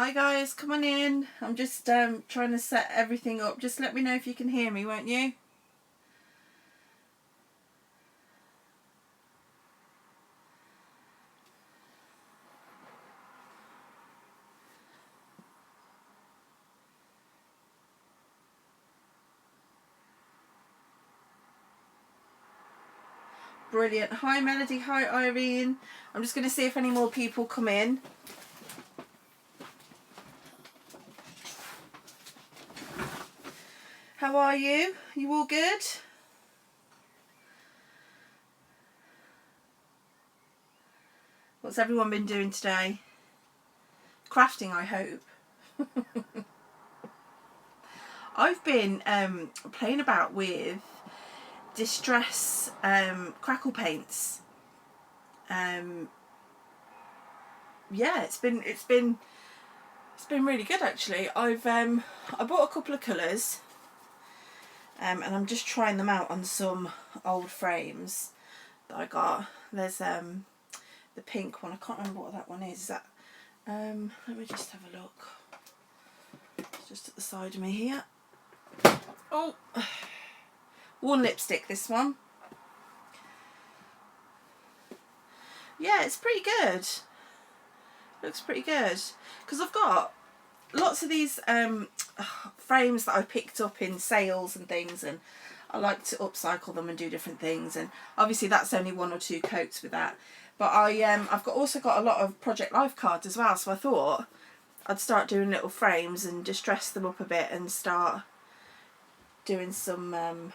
Hi guys, come on in. I'm just trying to set everything up. Just let me know if you can hear me, won't you? Brilliant. Hi Melody, hi Irene. I'm just going to see if any more people come in. How are you? You all good? What's everyone been doing today? Crafting, I hope. I've been playing about with distress crackle paints. Yeah, it's been really good actually. I bought a couple of colours, and I'm just trying them out on some old frames that I got. There's the pink one. I can't remember what that one is. Is that let me just have a look. It's just at the side of me here. Oh, Worn Lipstick, this one. Yeah, it's pretty good. Looks pretty good. Because I've got lots of these frames that I picked up in sales and things, and I like to upcycle them and do different things, and obviously that's only 1 or 2 coats with that. But I've also got a lot of Project Life cards as well, so I thought I'd start doing little frames and distress them up a bit and start doing some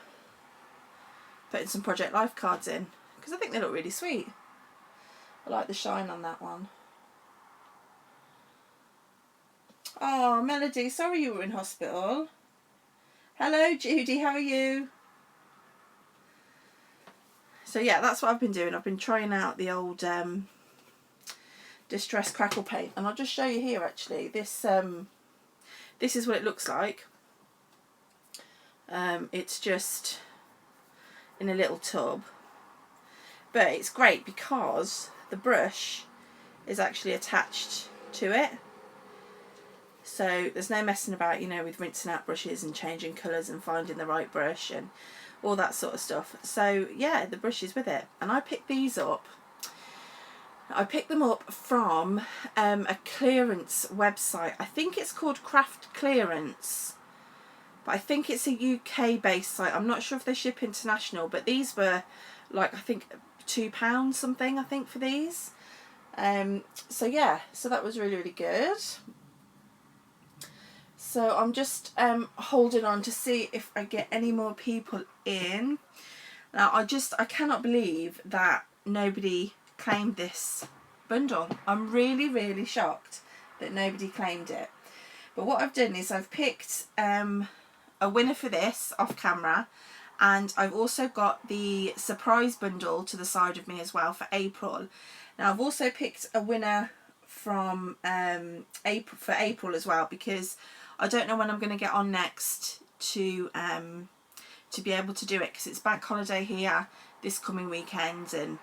putting some Project Life cards in, because I think they look really sweet. I like the shine on that one. Oh, Melody, sorry you were in hospital. Hello Judy, how are you? So yeah, that's what I've been doing. I've been trying out the old Distress Crackle paint, and I'll just show you here actually. This is what it looks like. It's just in a little tub, but it's great because the brush is actually attached to it, so there's no messing about, you know, with rinsing out brushes and changing colours and finding the right brush and all that sort of stuff. So yeah, the brush is with it, and I picked these up. I picked them up from a clearance website. I think it's called Craft Clearance, but I think it's a UK based site. I'm not sure if they ship international, but these were like, I think £2 something, I think, for these. So yeah, so that was really, really good. So I'm just holding on to see if I get any more people in. Now I cannot believe that nobody claimed this bundle. I'm really, really shocked that nobody claimed it. But what I've done is I've picked a winner for this off camera, and I've also got the surprise bundle to the side of me as well for April. Now I've also picked a winner from April as well, because I don't know when I'm going to get on next to be able to do it, because it's bank holiday here this coming weekend, and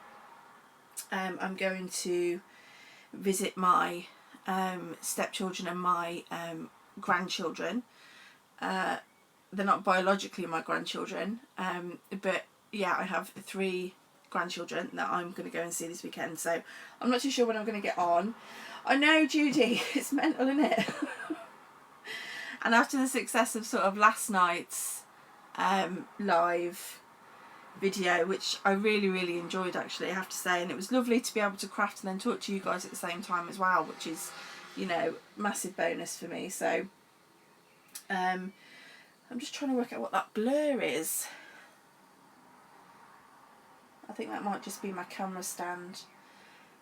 I'm going to visit my stepchildren and my grandchildren. They're not biologically my grandchildren, but yeah, I have 3 grandchildren that I'm going to go and see this weekend, so I'm not too sure when I'm going to get on. I know, Judy, it's mental, isn't it? And after the success of sort of last night's live video, which I really, really enjoyed actually, I have to say, and it was lovely to be able to craft and then talk to you guys at the same time as well, which is, you know, massive bonus for me. So I'm just trying to work out what that blur is. I think that might just be my camera stand.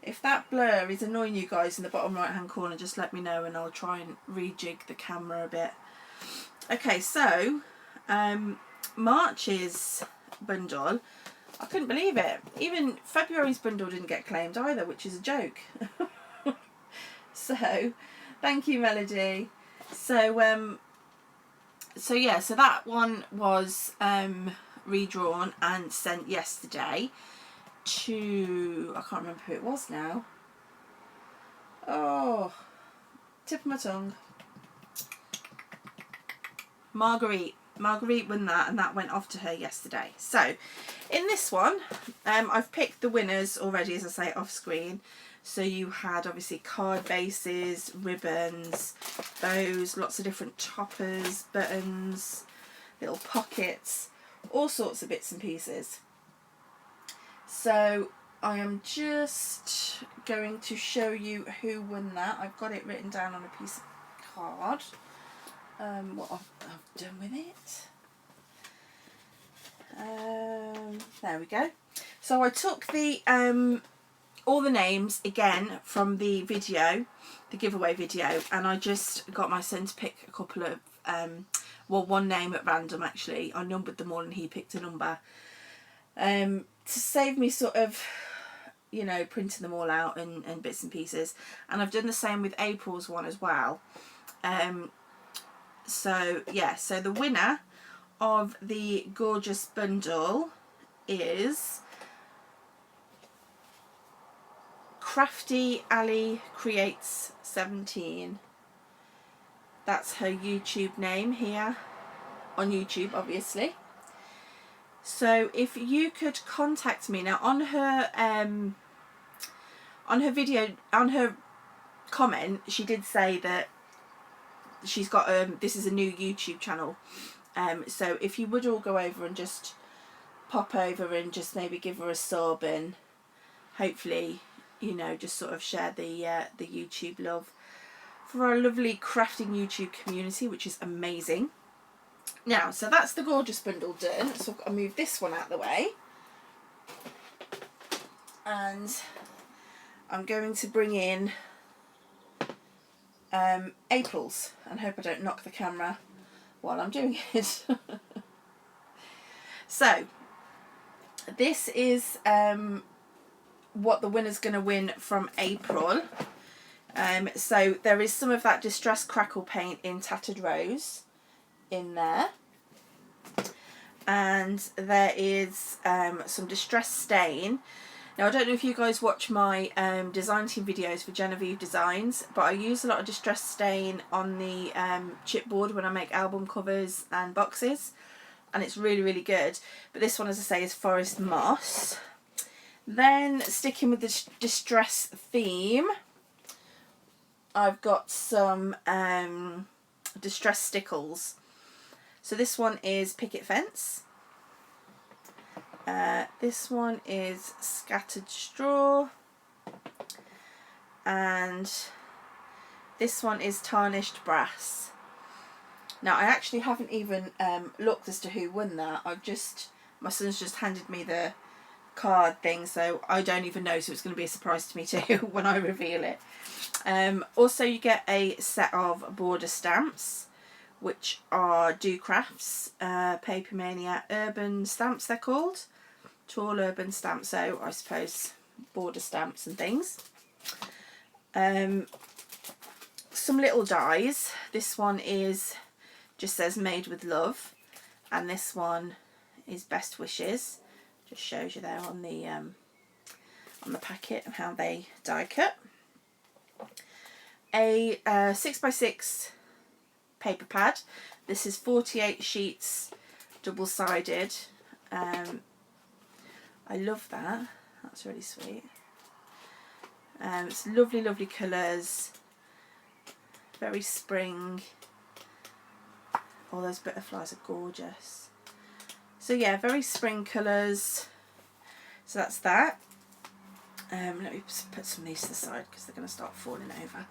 If that blur is annoying you guys in the bottom right hand corner, just let me know and I'll try and rejig the camera a bit. Okay, so March's bundle, I couldn't believe it. Even February's bundle didn't get claimed either, which is a joke. So thank you, Melody. So yeah, so that one was redrawn and sent yesterday to, I can't remember who it was now. Oh, Tip of my tongue. Marguerite won that, and that went off to her yesterday. So in this one, I've picked the winners already, as I say, off screen. So you had obviously card bases, ribbons, bows, lots of different toppers, buttons, little pockets, all sorts of bits and pieces. So I am just going to show you who won that. I've got it written down on a piece of card. What I've done with it. There we go. So I took the all the names again from the video, the giveaway video, and I just got my son to pick a couple of well, one name at random actually. I numbered them all and he picked a number. To save me sort of, you know, printing them all out and bits and pieces. And I've done the same with April's one as well. So yeah, so the winner of the gorgeous bundle is Crafty Ali Creates 17. That's her YouTube name here on YouTube, obviously. So if you could contact me now on her video, on her comment, she did say that she's got this is a new YouTube channel. So if you would all go over and just pop over and just maybe give her a sub and hopefully, you know, just sort of share the YouTube love for our lovely crafting YouTube community, which is amazing. Now, so that's the gorgeous bundle done. So I'll move this one out of the way. And I'm going to bring in April's and hope I don't knock the camera while I'm doing it. So this is what the winner's going to win from April. So there is some of that Distress Crackle paint in Tattered Rose in there, and there is some Distress Stain. Now I don't know if you guys watch my design team videos for Genevieve Designs, but I use a lot of Distress Stain on the chipboard when I make album covers and boxes, and it's really, really good. But this one, as I say, is Forest Moss. Then sticking with the distress theme, I've got some Distress Stickles. So this one is Picket Fence. This one is Scattered Straw. And this one is Tarnished Brass. Now I actually haven't even looked as to who won that. My son's just handed me the card thing, so I don't even know, so it's going to be a surprise to me too when I reveal it. Also you get a set of border stamps, which are Do Crafts, Paper Mania Urban Stamps they're called. Tall urban stamps, so I suppose border stamps and things. Some little dies. This one just says Made with Love, and this one is Best Wishes. Just shows you there on the packet and how they die cut. A 6x6 paper pad. This is 48 sheets, double-sided. I love that. That's really sweet. It's lovely, lovely colours. Very spring. All those butterflies are gorgeous. So yeah, very spring colours. So that's that. Let me put some of these to the side because they're going to start falling over.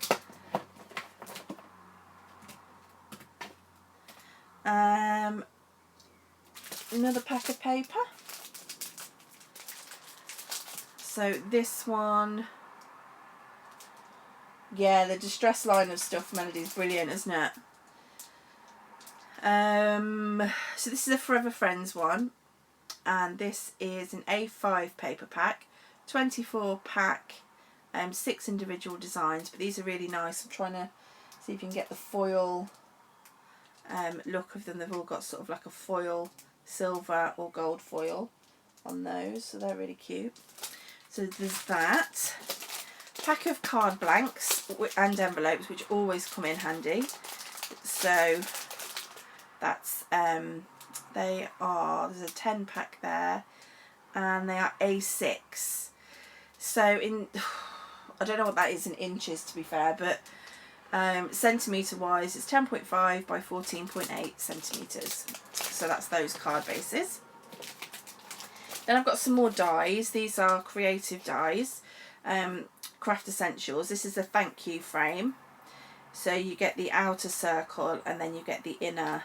Another pack of paper. So this one, yeah, the distress line of stuff, Melody, is brilliant, isn't it? So this is a Forever Friends one, and this is an A5 paper pack, 24 pack, 6 individual designs, but these are really nice. I'm trying to see if you can get the foil look of them. They've all got sort of like a foil, silver or gold foil on those, so they're really cute. So there's that. pack of card blanks and envelopes, which always come in handy. So that's they are, there's a 10 pack there, and they are A6. So in, I don't know what that is in inches, to be fair, but centimetre wise it's 10.5 by 14.8 centimetres. So that's those card bases. Then I've got some more dies. These are creative dies, Craft Essentials. This is a thank you frame. So you get the outer circle and then you get the inner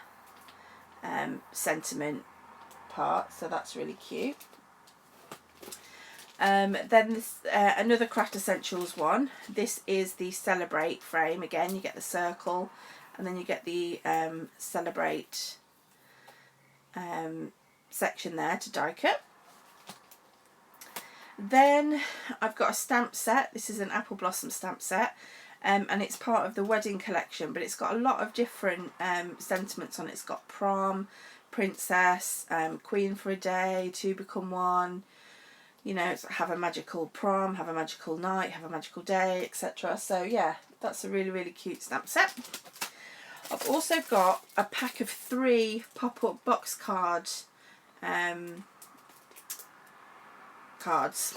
sentiment part. So that's really cute. Then this, another Craft Essentials one. This is the Celebrate frame. Again, you get the circle and then you get the Celebrate section there to die cut. Then I've got a stamp set. This is an Apple Blossom stamp set, and it's part of the wedding collection, but it's got a lot of different sentiments on it. It's got prom, princess, queen for a day, two become one, you know, have a magical prom, have a magical night, have a magical day, etc. So yeah, that's a really, really cute stamp set. I've also got a pack of 3 pop-up box card cards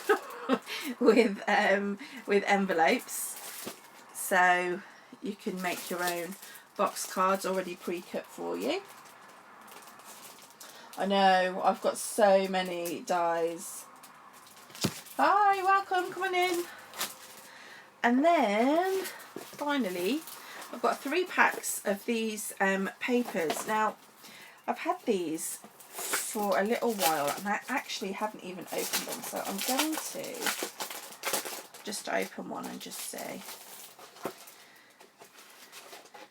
with envelopes, so you can make your own box cards already pre-cut for you. I know, I've got so many dies. Hi, welcome, come on in. And then finally I've got 3 packs of these papers. Now I've had these for a little while and I actually haven't even opened them, so I'm going to just open one and just see.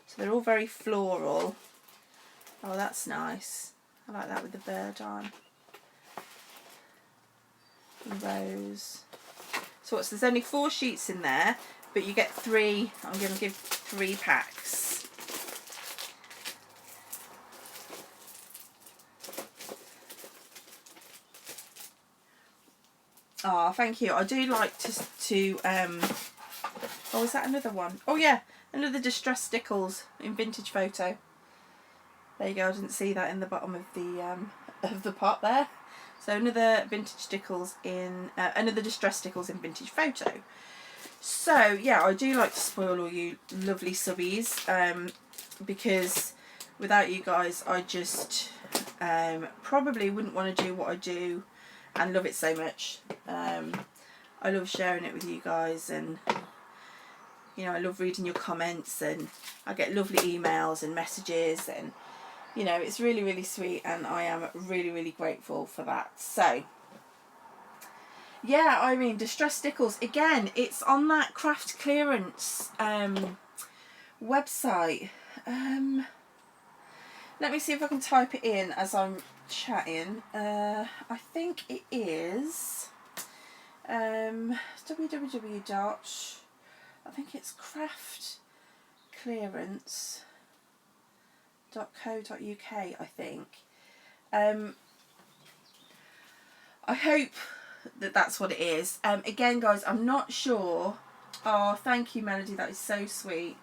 So they're all very floral. Oh, that's nice. I like that with the bird on. The rose. So there's only 4 sheets in there, but you get 3. I'm going to give 3 packs. Oh, thank you. I do like to oh, is that another one? Oh yeah, another Distress Stickles in Vintage Photo. There you go. I didn't see that in the bottom of the pot there. So another Vintage Stickles in another Distress Stickles in Vintage Photo. So yeah, I do like to spoil all you lovely subbies, because without you guys I just probably wouldn't want to do what I do and love it so much. I love sharing it with you guys, and you know, I love reading your comments, and I get lovely emails and messages, and you know, it's really, really sweet, and I am really, really grateful for that. So yeah, I mean, Distress Stickles, again, it's on that craft clearance website. Let me see if I can type it in as I'm chatting. I think it is www. I think it's craftclearance.co.uk, I think. I hope that that's what it is. Again, guys, I'm not sure. Oh, thank you, Melody. That is so sweet.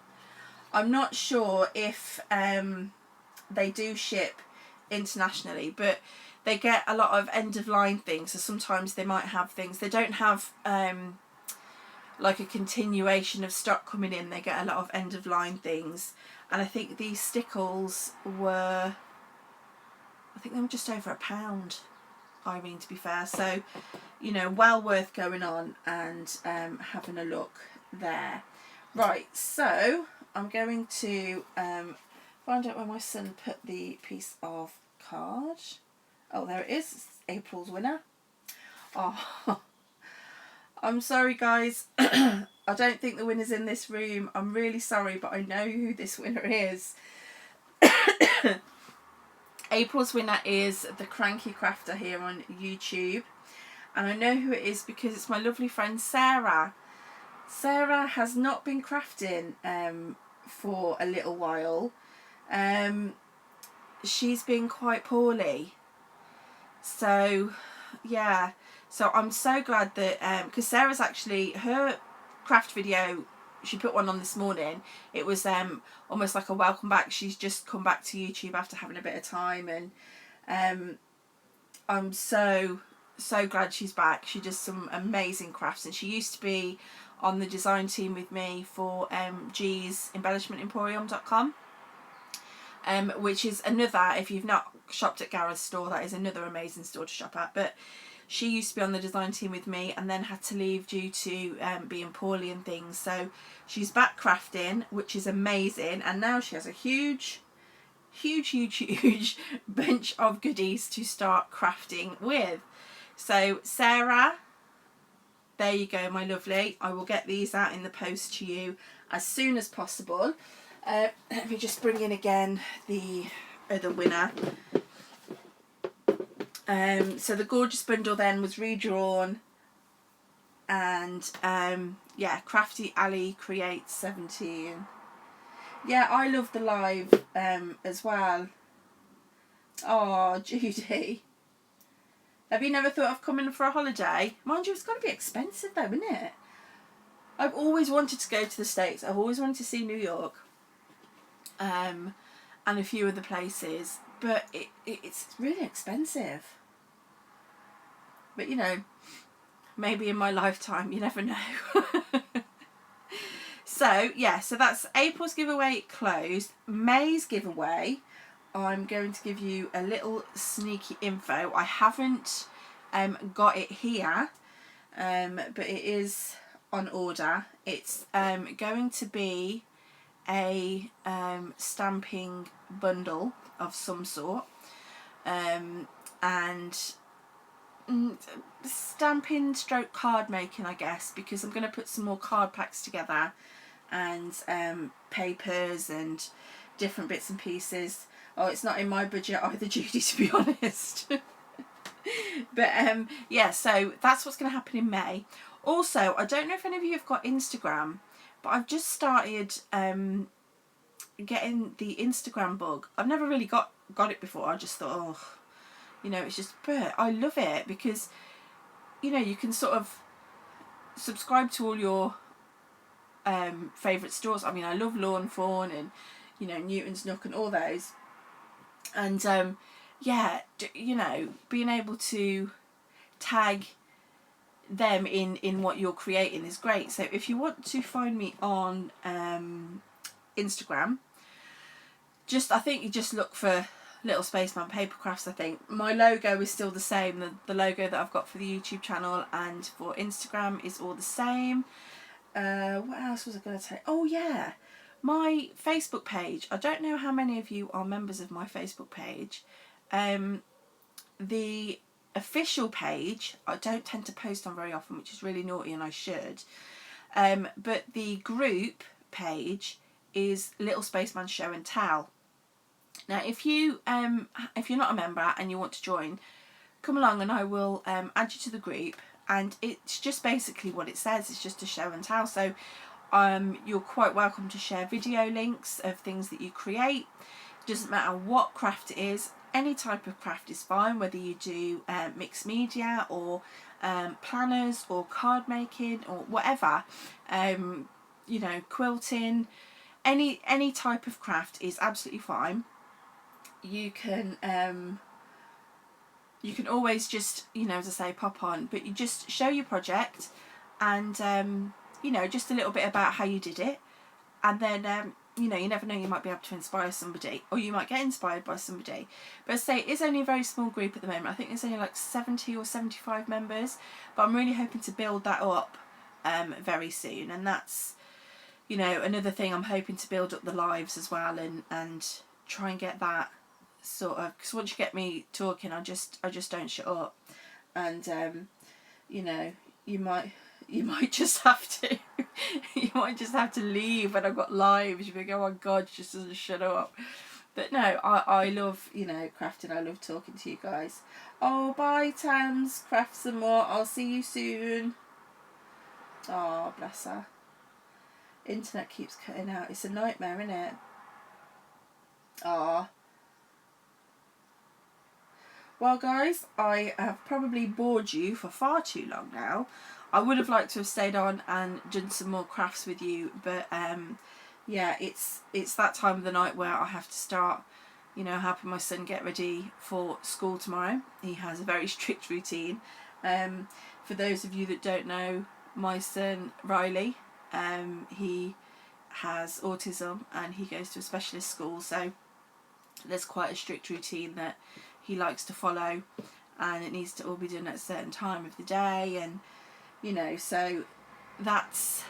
I'm not sure if they do ship internationally, but they get a lot of end of line things, so sometimes they might have things. They don't have like a continuation of stock coming in. They get a lot of end of line things, and I think these stickles were, I think they were just over £1, Irene, to be fair. So you know, well worth going on and having a look there. Right, so I'm going to find out where my son put the piece of card. Oh, there it is. It's April's winner. Oh, I'm sorry, guys. I don't think the winner's in this room. I'm really sorry, but I know who this winner is. April's winner is the Cranky Crafter here on YouTube. And I know who it is because it's my lovely friend Sarah. Sarah has not been crafting for a little while. She's been quite poorly. So, yeah. So I'm so glad that, because Sarah's actually, her craft video. She put one on this morning. It was almost like a welcome back. She's just come back to YouTube after having a bit of time, and I'm so glad she's back. She does some amazing crafts, and she used to be on the design team with me for G's embellishmentemporium.com, which is another, if you've not shopped at Gareth's store, that is another amazing store to shop at. But she used to be on the design team with me and then had to leave due to being poorly and things. So she's back crafting, which is amazing. And now she has a huge bunch of goodies to start crafting with. So Sarah, there you go, my lovely. I will get these out in the post to you as soon as possible. Let me just bring in again the other winner. So the gorgeous bundle then was redrawn, and yeah, Crafty Ali Creates 17. Yeah, I love the live as well. Oh, Judy, have you never thought of coming for a holiday? Mind you, it's got to be expensive though, isn't it? I've always wanted to go to the States. I've always wanted to see New York, and a few other places, but it's really expensive. But you know, maybe in my lifetime, you never know. So yeah, so that's April's giveaway closed. May's giveaway, I'm going to give you a little sneaky info. I haven't got it here, but it is on order. It's going to be a stamping bundle of some sort, and stamping stroke card making, I guess, because I'm going to put some more card packs together and papers and different bits and pieces. Oh, it's not in my budget either, Judy, to be honest. But yeah, so that's what's going to happen in May. Also, I don't know if any of you have got Instagram, but I've just started getting the Instagram bug. I've never really got it before. I just thought, oh, you know, it's just, but I love it because, you know, you can sort of subscribe to all your favourite stores. I mean, I love Lawn Fawn and, you know, Newton's Nook and all those. And yeah, you know, being able to tag them in what you're creating is great. So if you want to find me on Instagram, I think you just look for Little Spaceman Paper Crafts. I think my logo is still the same. The logo that I've got for the YouTube channel and for Instagram is all the same. What else was I going to say? Oh yeah, my Facebook page. I don't know how many of you are members of my Facebook page. The official page I don't tend to post on very often, which is really naughty, and I should. But the group page is Little Spaceman Show and Tell. Now, if you're not a member and you want to join, come along and I will add you to the group. And it's just basically what it says. It's just a show and tell. So you're quite welcome to share video links of things that you create. It doesn't matter what craft it is. Any type of craft is fine, whether you do mixed media or planners or card making or whatever. You know, quilting. Any type of craft is absolutely fine. You can always just, you know, as I say, pop on, but you just show your project and you know, just a little bit about how you did it, and then you know, you never know, you might be able to inspire somebody, or you might get inspired by somebody. But as I say, it is only a very small group at the moment. I think there's only like 70 or 75 members, but I'm really hoping to build that up very soon. And that's, you know, another thing. I'm hoping to build up the lives as well, and try and get that sort of, because once you get me talking, I just don't shut up. And you know, you might just have to you might just have to leave when I've got lives. You think, oh my god, she just doesn't shut up. But no, I love, you know, crafting. I love talking to you guys. Oh, bye Tams, craft some more. I'll see you soon. Oh, bless her. Internet keeps cutting out. It's a nightmare, isn't it? Oh. Well, guys, I have probably bored you for far too long now. I would have liked to have stayed on and done some more crafts with you, but yeah, it's that time of the night where I have to start, you know, helping my son get ready for school tomorrow. He has a very strict routine. For those of you that don't know, my son Riley, he has autism and he goes to a specialist school, so there's quite a strict routine that he likes to follow, and it needs to all be done at a certain time of the day, and you know, so that's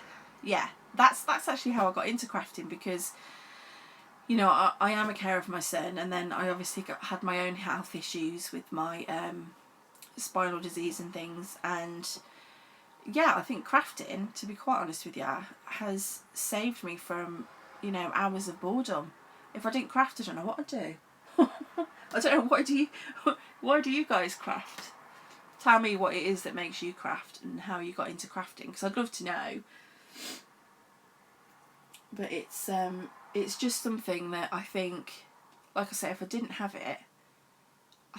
actually how I got into crafting, because you know, I am a carer for my son, and then I obviously had my own health issues with my spinal disease and things, and yeah, I think crafting, to be quite honest with you, has saved me from, you know, hours of boredom. If I didn't craft, I don't know what I'd do. I don't know, why do you guys craft? Tell me what it is that makes you craft and how you got into crafting, because I'd love to know. But it's just something that I think, like I say, if I didn't have it,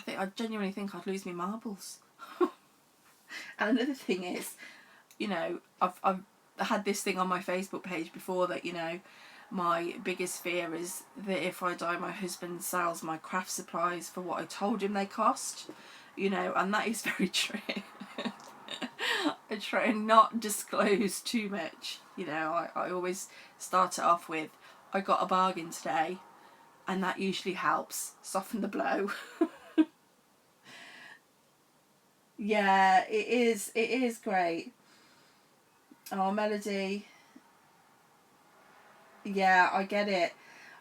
I genuinely think I'd lose my marbles. And another thing is, you know, I've had this thing on my Facebook page before that, you know, my biggest fear is that if I die, my husband sells my craft supplies for what I told him they cost, you know, and that is very true. I try and not disclose too much, you know. I always start it off with, I got a bargain today, and that usually helps soften the blow. Yeah, it is great. Oh, Melody. Yeah, I get it.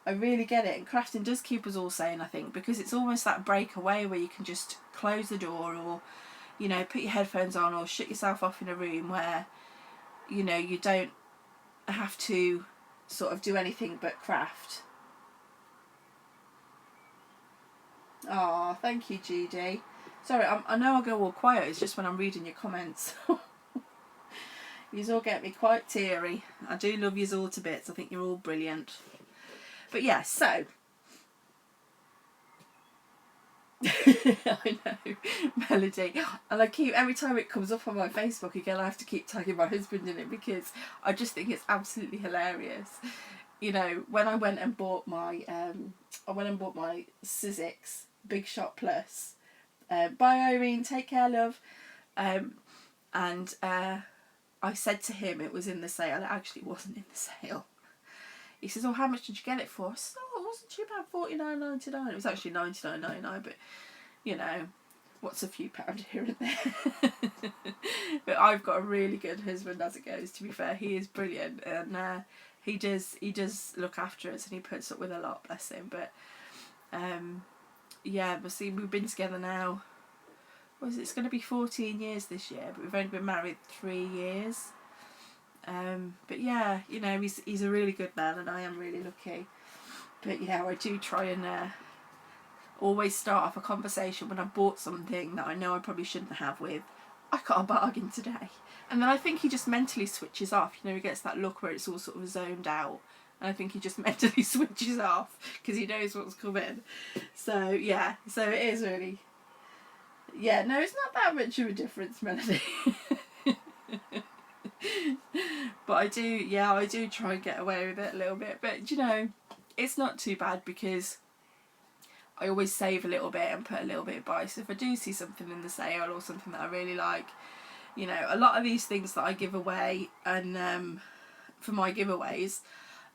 I really get it. And crafting does keep us all sane, I think, because it's almost that breakaway where you can just close the door, or, you know, put your headphones on, or shut yourself off in a room where, you know, you don't have to sort of do anything but craft. Oh, thank you, Judy. Sorry, I know I go all quiet, it's just when I'm reading your comments. Yous all get me quite teary. I do love yous all to bits. I think you're all brilliant. But yeah, so I know, Melody, and I keep, every time it comes up on my Facebook again, I have to keep tagging my husband in it, because I just think it's absolutely hilarious. You know, when I went and bought my Sizzix Big Shot Plus, bye Irene, take care, love, and I said to him it was in the sale. It actually wasn't in the sale. He says, "Oh, how much did you get it for?" I said, "Oh, it wasn't too bad, $49.99. It was actually $99.99, but you know, what's a few pound here and there?" But I've got a really good husband as it goes. To be fair, he is brilliant, and he does look after us, and he puts up with a lot, bless him. But yeah, but see, we've been together now. It's going to be 14 years this year, but we've only been married 3 years. But yeah, you know, he's a really good man, and I am really lucky. But yeah, I do try and always start off a conversation when I've bought something that I know I probably shouldn't have with, "I got a bargain today." And then I think he just mentally switches off. You know, he gets that look where it's all sort of zoned out. And I think he just mentally switches off because he knows what's coming. So yeah, so it is really... Yeah, no, it's not that much of a difference, Melody. But I do try and get away with it a little bit. But, you know, it's not too bad, because I always save a little bit and put a little bit by. So if I do see something in the sale or something that I really like, you know, a lot of these things that I give away and for my giveaways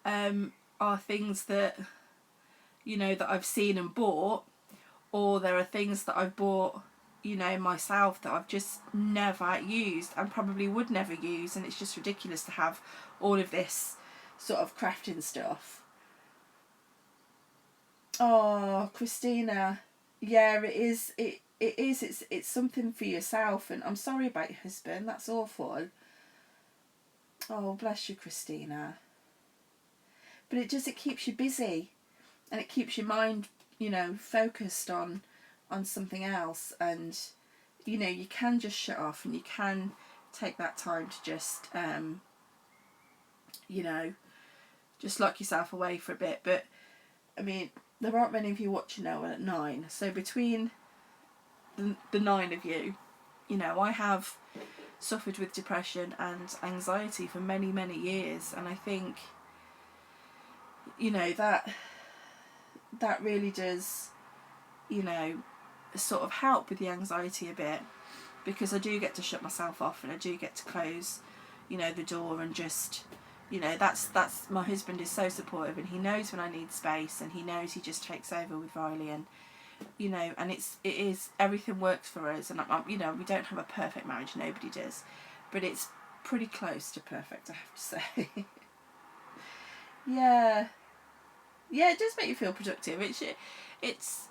are things that, you know, that I've seen and bought, or there are things that I've bought, you know, myself that I've just never used and probably would never use, and it's just ridiculous to have all of this sort of crafting stuff. Oh, Christina, yeah, it is. It's something for yourself, and I'm sorry about your husband. That's awful. Oh, bless you, Christina. But it keeps you busy, and it keeps your mind, you know, focused on something else, and you know, you can just shut off, and you can take that time to just you know, just lock yourself away for a bit. But I mean, there aren't many of you watching now at 9, so between the 9 of you, you know, I have suffered with depression and anxiety for many, many years, and I think, you know, that really does, you know, sort of help with the anxiety a bit, because I do get to shut myself off, and I do get to close, you know, the door, and just, you know, that's my husband is so supportive, and he knows when I need space, and he knows, he just takes over with Riley, and, you know, and it is everything works for us, and I'm, you know, we don't have a perfect marriage, nobody does, but it's pretty close to perfect, I have to say. Yeah, it does make you feel productive. It's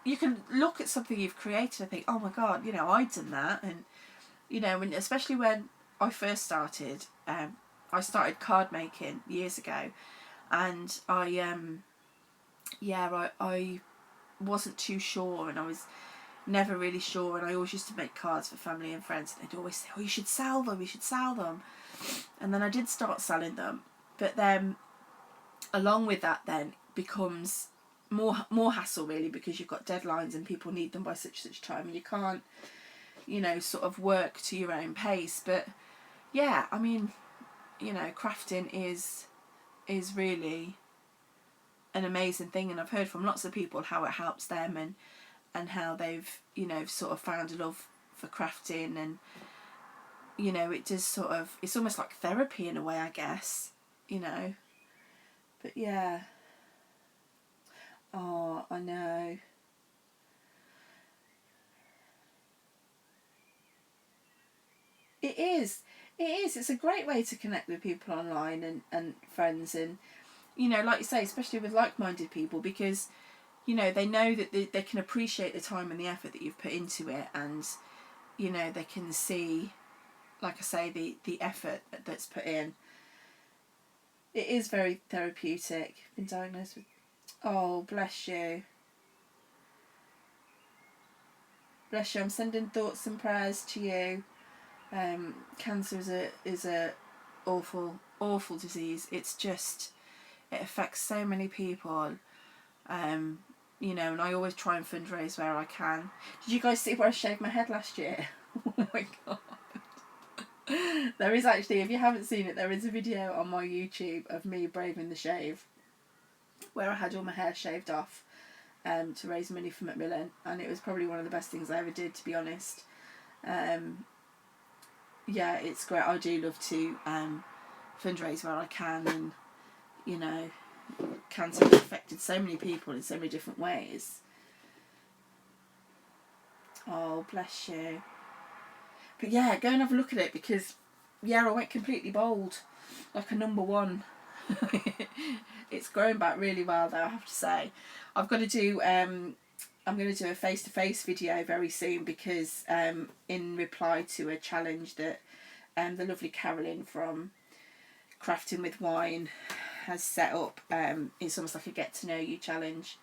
you can look at something you've created and think, oh my god, you know, I'd done that, and, you know, and especially when I first started, I started card making years ago, and I wasn't too sure, and I was never really sure, and I always used to make cards for family and friends, and they'd always say, oh, you should sell them, and then I did start selling them, but then along with that then becomes more hassle, really, because you've got deadlines and people need them by such time, and you can't, you know, sort of work to your own pace. But yeah, I mean, you know, crafting is really an amazing thing, and I've heard from lots of people how it helps them, and how they've, you know, sort of found a love for crafting, and, you know, it does sort of, it's almost like therapy in a way, I guess, you know. But yeah. Oh, I know. It is. It's a great way to connect with people online, and friends, and, you know, like you say, especially with like-minded people, because, you know, they know that they can appreciate the time and the effort that you've put into it, and, you know, they can see, like I say, the effort that's put in. It is very therapeutic. Been diagnosed with... Oh, bless you. Bless you. I'm sending thoughts and prayers to you. Cancer is a awful disease. It's just, it affects so many people. You know, and I always try and fundraise where I can. Did you guys see where I shaved my head last year? Oh my god. There is actually, if you haven't seen it, there is a video on my YouTube of me braving the shave, where I had all my hair shaved off, to raise money for Macmillan, and it was probably one of the best things I ever did, to be honest. Yeah, it's great. I do love to fundraise where I can, and, you know, cancer has affected so many people in so many different ways. Oh, bless you. But yeah, go and have a look at it, because, yeah, I went completely bald, like a number 1. It's grown back really well, though, I have to say. I've got to do... I'm going to do a face-to-face video very soon, because in reply to a challenge that the lovely Carolyn from Crafting with Wine has set up, it's almost like a get-to-know-you challenge.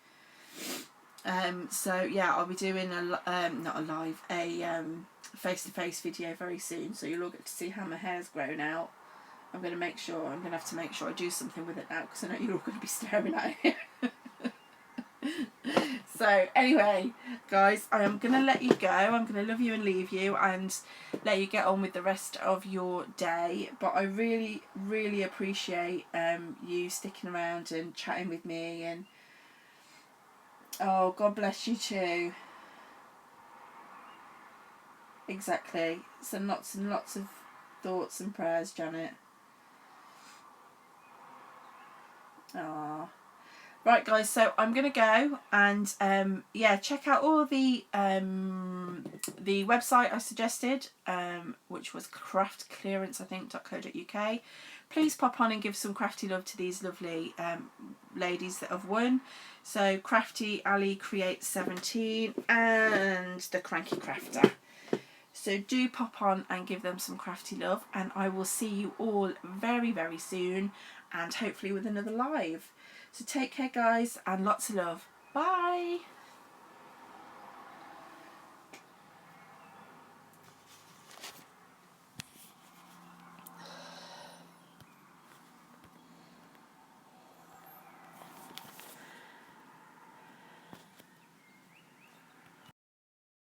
So yeah, I'll be doing a face-to-face video very soon, so you'll all get to see how my hair's grown out. I'm going to have to make sure I do something with it now, because I know you're all going to be staring at it. So anyway, guys, I am going to let you go. I'm going to love you and leave you, and let you get on with the rest of your day. But I really, really appreciate you sticking around and chatting with me, and oh, God bless you too. Exactly. So lots and lots of thoughts and prayers, Janet. Ah. Right, guys, so I'm going to go, and yeah, check out all the website I suggested, which was craftclearance.co.uk. Please pop on and give some crafty love to these lovely ladies that have won. So Crafty, Ali Create 17, and the Cranky Crafter. So do pop on and give them some crafty love, and I will see you all very, very soon, and hopefully with another live. So take care, guys, and lots of love. Bye.